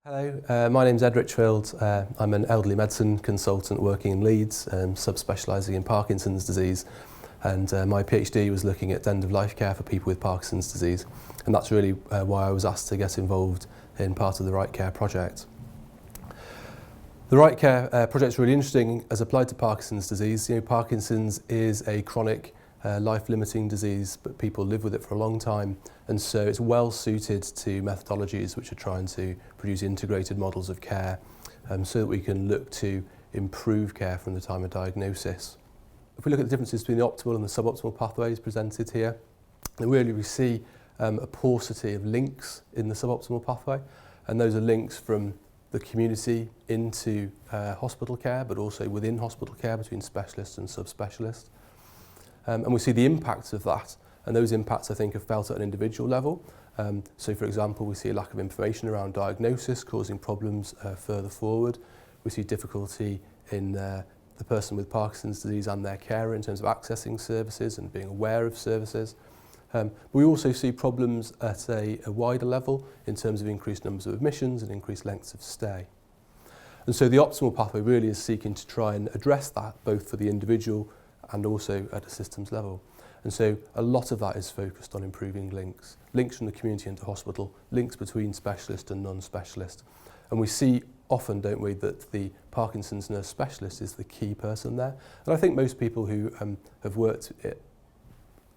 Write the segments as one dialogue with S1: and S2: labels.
S1: Hello, my name's Richfield. I'm an elderly medicine consultant working in Leeds, subspecialising in Parkinson's disease, and my PhD was looking at end-of-life care for people with Parkinson's disease, and that's really why I was asked to get involved in part of the RightCare project. The RightCare project is really interesting as applied to Parkinson's disease. You know, Parkinson's is a chronic life-limiting disease, but people live with it for a long time, and so it's well suited to methodologies which are trying to produce integrated models of care so that we can look to improve care from the time of diagnosis. If we look at the differences between the optimal and the suboptimal pathways presented here, then really we see a paucity of links in the suboptimal pathway, and those are links from the community into hospital care, but also within hospital care between specialists and subspecialists. And we see the impacts of that, and those impacts I think are felt at an individual level. So for example, we see a lack of information around diagnosis causing problems further forward. We see difficulty in the person with Parkinson's disease and their carer in terms of accessing services and being aware of services. We also see problems at a wider level in terms of increased numbers of admissions and increased lengths of stay. And so the optimal pathway really is seeking to try and address that both for the individual and also at a systems level. And so a lot of that is focused on improving links from the community into hospital, links between specialist and non-specialist. And we see often, don't we, that the Parkinson's nurse specialist is the key person there. And I think most people who have worked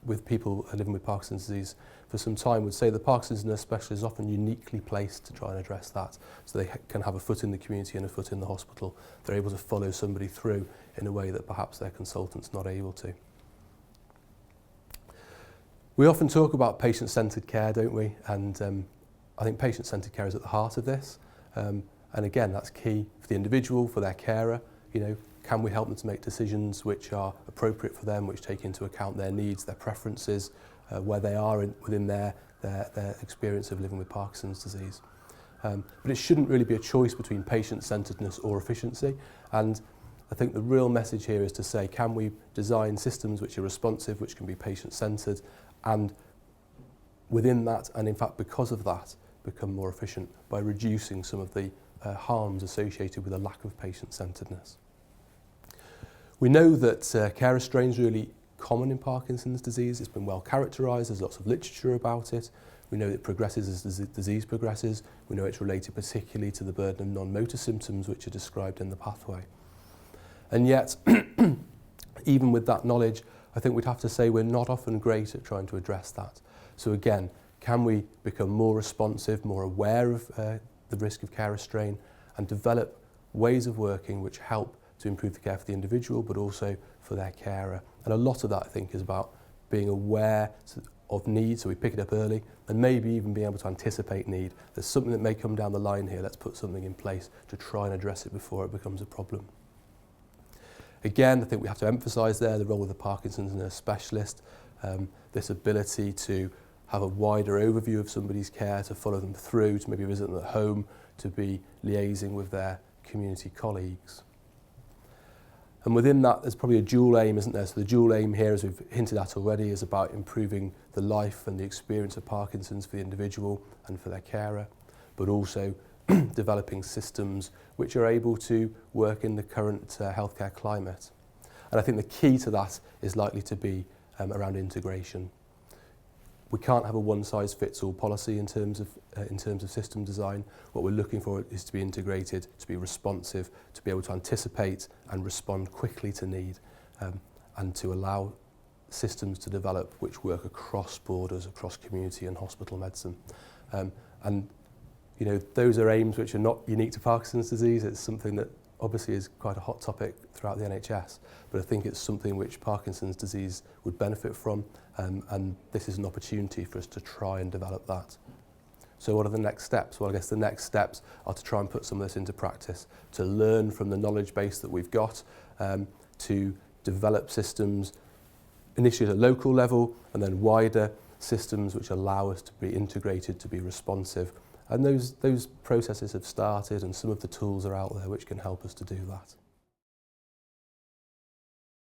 S1: with people living with Parkinson's disease for some time would say the Parkinson's nurse specialist is often uniquely placed to try and address that. So they can have a foot in the community and a foot in the hospital. They're able to follow somebody through in a way that perhaps their consultant's not able to. We often talk about patient-centred care, don't we? And I think patient-centred care is at the heart of this. And again, that's key for the individual, for their carer. You know, can we help them to make decisions which are appropriate for them, which take into account their needs, their preferences, where they are within their experience of living with Parkinson's disease. But it shouldn't really be a choice between patient-centeredness or efficiency. And I think the real message here is to say, can we design systems which are responsive, which can be patient-centered, and within that, and in fact because of that, become more efficient by reducing some of the harms associated with a lack of patient-centeredness. We know that care restraint is really common in Parkinson's disease. It's been well characterised. There's lots of literature about it. We know it progresses as the disease progresses. We know it's related particularly to the burden of non-motor symptoms which are described in the pathway. And yet, even with that knowledge, I think we'd have to say we're not often great at trying to address that. So again, can we become more responsive, more aware of the risk of care restraint, and develop ways of working which help to improve the care for the individual, but also for their carer. And a lot of that, I think, is about being aware of need, so we pick it up early, and maybe even being able to anticipate need. There's something that may come down the line here, let's put something in place to try and address it before it becomes a problem. Again, I think we have to emphasise there the role of the Parkinson's nurse specialist, this ability to have a wider overview of somebody's care, to follow them through, to maybe visit them at home, to be liaising with their community colleagues. And within that, there's probably a dual aim, isn't there? So the dual aim here, as we've hinted at already, is about improving the life and the experience of Parkinson's for the individual and for their carer, but also developing systems which are able to work in the current healthcare climate. And I think the key to that is likely to be around integration. We can't have a one-size-fits-all policy in terms of system design. What we're looking for is to be integrated, to be responsive, to be able to anticipate and respond quickly to need, and to allow systems to develop which work across borders, across community and hospital medicine. And you know, those are aims which are not unique to Parkinson's disease. It's something that obviously is quite a hot topic throughout the NHS, but I think it's something which Parkinson's disease would benefit from, and this is an opportunity for us to try and develop that. So what are the next steps? Well, I guess the next steps are to try and put some of this into practice, to learn from the knowledge base that we've got, to develop systems initially at a local level and then wider systems which allow us to be integrated, to be responsive. And those processes have started, and some of the tools are out there which can help us to do that.